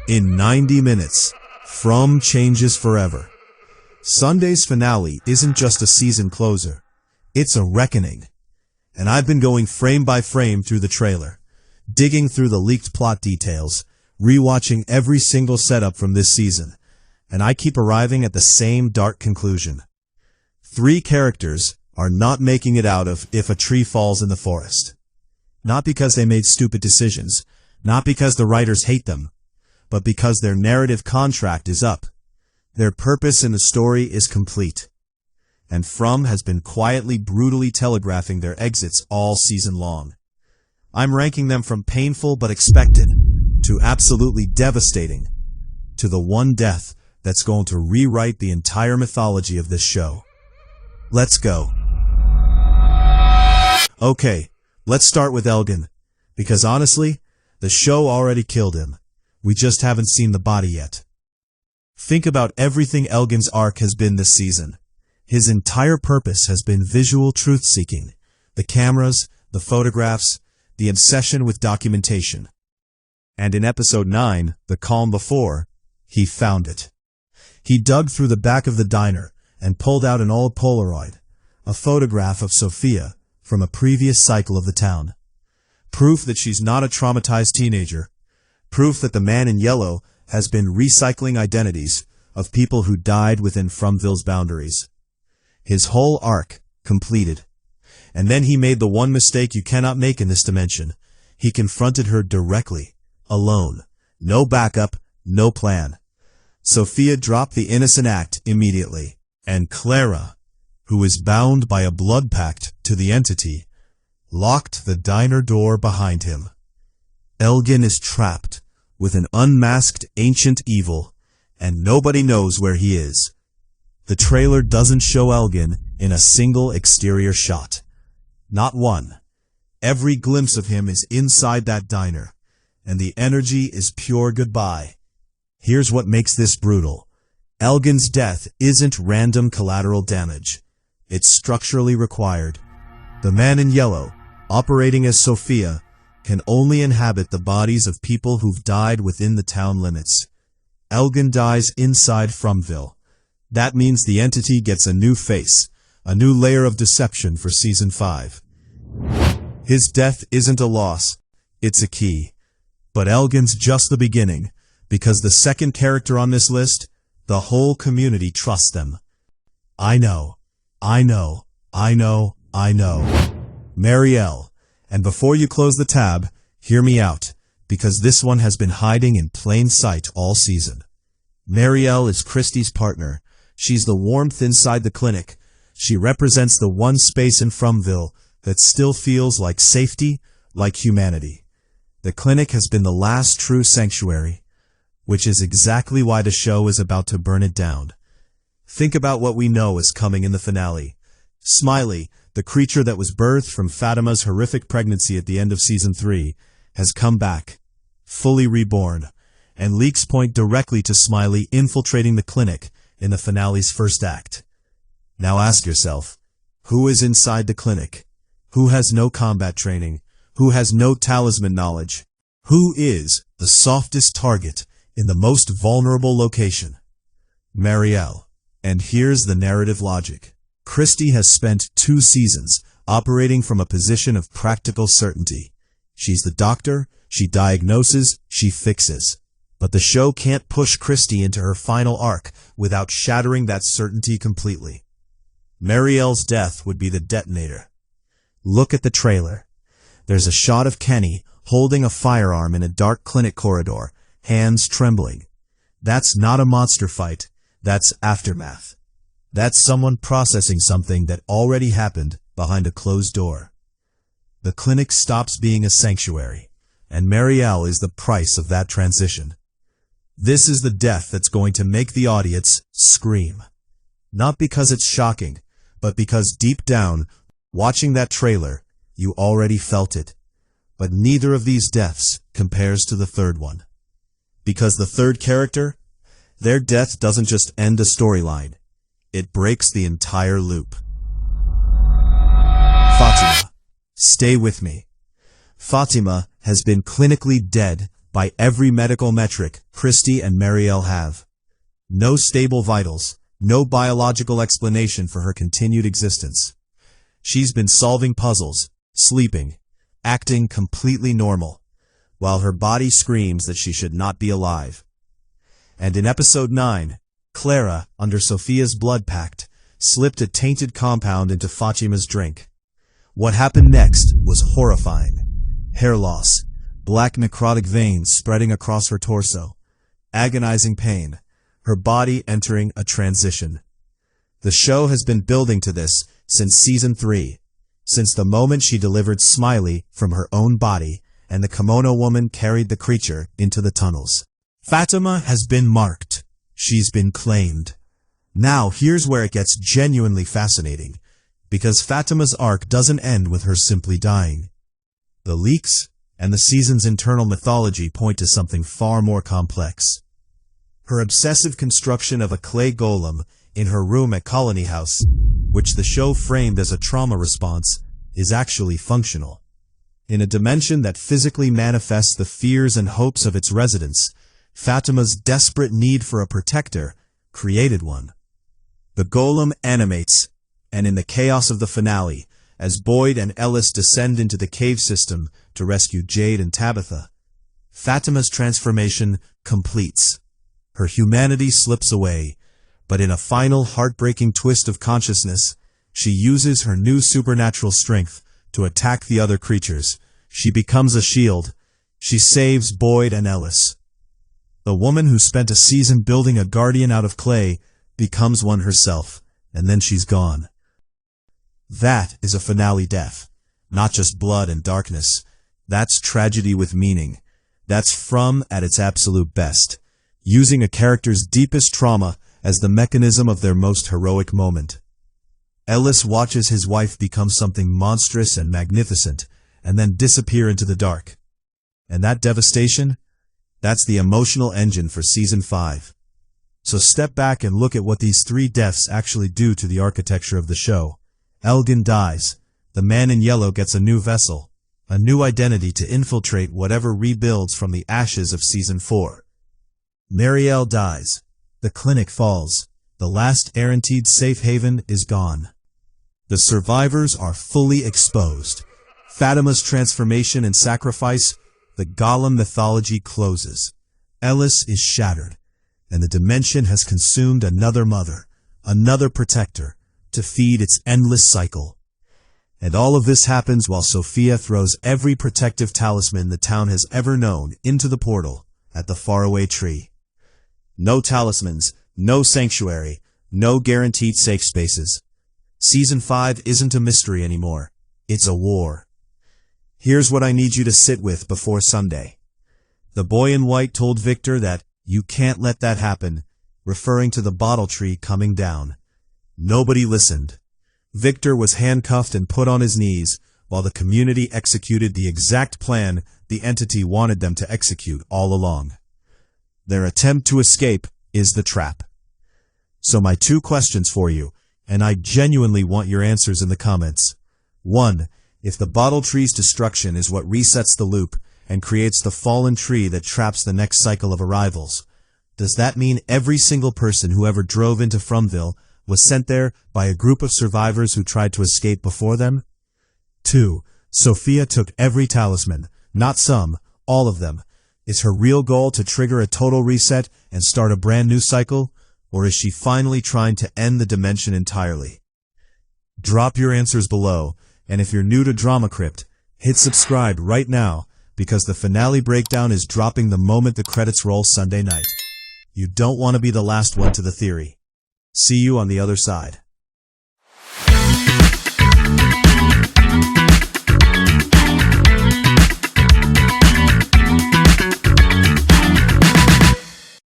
In 90 minutes, From changes forever. Sunday's finale isn't just a season closer. It's a reckoning. And I've been going frame by frame through the trailer, digging through the leaked plot details, rewatching every single setup from this season, and I keep arriving at the same dark conclusion. 3 characters are not making it out of if a tree falls in the forest. Not because they made stupid decisions, not because the writers hate them, but because their narrative contract is up. Their purpose in the story is complete. And From has been quietly, brutally telegraphing their exits all season long. I'm ranking them from painful but expected, to absolutely devastating, to the one death that's going to rewrite the entire mythology of this show. Let's go. Okay, let's start with Elgin, because honestly, the show already killed him. We just haven't seen the body yet. Think about everything Elgin's arc has been this season. His entire purpose has been visual truth-seeking. The cameras, the photographs, the obsession with documentation. And in episode 9, The Calm Before, he found it. He dug through the back of the diner and pulled out an old Polaroid, a photograph of Sophia from a previous cycle of the town. Proof that she's not a traumatized teenager. Proof that the man in yellow has been recycling identities of people who died within Fromville's boundaries. His whole arc completed. And then he made the one mistake you cannot make in this dimension. He confronted her directly, alone. No backup, no plan. Sophia dropped the innocent act immediately. And Clara, who is bound by a blood pact to the entity, locked the diner door behind him. Elgin is trapped with an unmasked ancient evil, and nobody knows where he is. The trailer doesn't show Elgin in a single exterior shot. Not one. Every glimpse of him is inside that diner, and the energy is pure goodbye. Here's what makes this brutal. Elgin's death isn't random collateral damage. It's structurally required. The man in yellow, operating as Sophia, can only inhabit the bodies of people who've died within the town limits. Elgin dies inside Fromville. That means the entity gets a new face, a new layer of deception for Season 5. His death isn't a loss, it's a key. But Elgin's just the beginning, because the second character on this list, the whole community trusts them. I know. Marielle. And before you close the tab, hear me out, because this one has been hiding in plain sight all season. Marielle is Kristi's partner. She's the warmth inside the clinic. She represents the one space in Fromville that still feels like safety, like humanity. The clinic has been the last true sanctuary, which is exactly why the show is about to burn it down. Think about what we know is coming in the finale. Smiley, the creature that was birthed from Fatima's horrific pregnancy at the end of Season 3, has come back, fully reborn, and leaks point directly to Smiley infiltrating the clinic in the finale's first act. Now ask yourself, who is inside the clinic? Who has no combat training? Who has no talisman knowledge? Who is the softest target in the most vulnerable location? Marielle. And here's the narrative logic. Kristi has spent 2 seasons operating from a position of practical certainty. She's the doctor, she diagnoses, she fixes. But the show can't push Kristi into her final arc without shattering that certainty completely. Marielle's death would be the detonator. Look at the trailer. There's a shot of Kenny holding a firearm in a dark clinic corridor, hands trembling. That's not a monster fight, that's aftermath. That's someone processing something that already happened behind a closed door. The clinic stops being a sanctuary, and Marielle is the price of that transition. This is the death that's going to make the audience scream. Not because it's shocking, but because deep down, watching that trailer, you already felt it. But neither of these deaths compares to the third one. Because the third character, their death doesn't just end a storyline. It breaks the entire loop. Fatima. Stay with me. Fatima has been clinically dead By every medical metric, Kristi and Marielle have no stable vitals, no biological explanation for her continued existence. She's been solving puzzles, sleeping, acting completely normal, while her body screams that she should not be alive. And in episode 9, Clara, under Sophia's blood pact, slipped a tainted compound into Fatima's drink. What happened next was horrifying. Hair loss, black necrotic veins spreading across her torso, agonizing pain, her body entering a transition. The show has been building to this since season 3, since the moment she delivered Smiley from her own body and the kimono woman carried the creature into the tunnels. Fatima has been marked. She's been claimed. Now here's where it gets genuinely fascinating, because Fatima's arc doesn't end with her simply dying. The leaks and the season's internal mythology point to something far more complex. Her obsessive construction of a clay golem in her room at Colony House, which the show framed as a trauma response, is actually functional. In a dimension that physically manifests the fears and hopes of its residents, Fatima's desperate need for a protector created one. The golem animates, and in the chaos of the finale, as Boyd and Ellis descend into the cave system to rescue Jade and Tabitha, Fatima's transformation completes. Her humanity slips away, but in a final heartbreaking twist of consciousness, she uses her new supernatural strength to attack the other creatures. She becomes a shield. She saves Boyd and Ellis. The woman who spent a season building a guardian out of clay becomes one herself, and then she's gone. That is a finale death. Not just blood and darkness. That's tragedy with meaning. That's From at its absolute best, using a character's deepest trauma as the mechanism of their most heroic moment. Ellis watches his wife become something monstrous and magnificent, and then disappear into the dark. And that devastation? That's the emotional engine for Season 5. So step back and look at what these 3 deaths actually do to the architecture of the show. Elgin dies. The man in yellow gets a new vessel, a new identity to infiltrate whatever rebuilds from the ashes of Season 4. Marielle dies. The clinic falls. The last guaranteed safe haven is gone. The survivors are fully exposed. Fatima's transformation and sacrifice, the Golem mythology closes. Ellis is shattered, and the dimension has consumed another mother, another protector, to feed its endless cycle. And all of this happens while Sophia throws every protective talisman the town has ever known into the portal at the faraway tree. No talismans, no sanctuary, no guaranteed safe spaces. Season 5 isn't a mystery anymore. It's a war. Here's what I need you to sit with before Sunday. The boy in white told Victor that you can't let that happen, referring to the bottle tree coming down. Nobody listened. Victor was handcuffed and put on his knees, while the community executed the exact plan the entity wanted them to execute all along. Their attempt to escape is the trap. So my 2 questions for you, and I genuinely want your answers in the comments. 1. If the bottle tree's destruction is what resets the loop and creates the fallen tree that traps the next cycle of arrivals, does that mean every single person who ever drove into Fromville was sent there by a group of survivors who tried to escape before them? 2. Sophia took every talisman, not some, all of them. Is her real goal to trigger a total reset and start a brand new cycle, or is she finally trying to end the dimension entirely? Drop your answers below, and if you're new to Drama Crypt, hit subscribe right now, because the finale breakdown is dropping the moment the credits roll Sunday night. You don't want to be the last one to the theory. See you on the other side.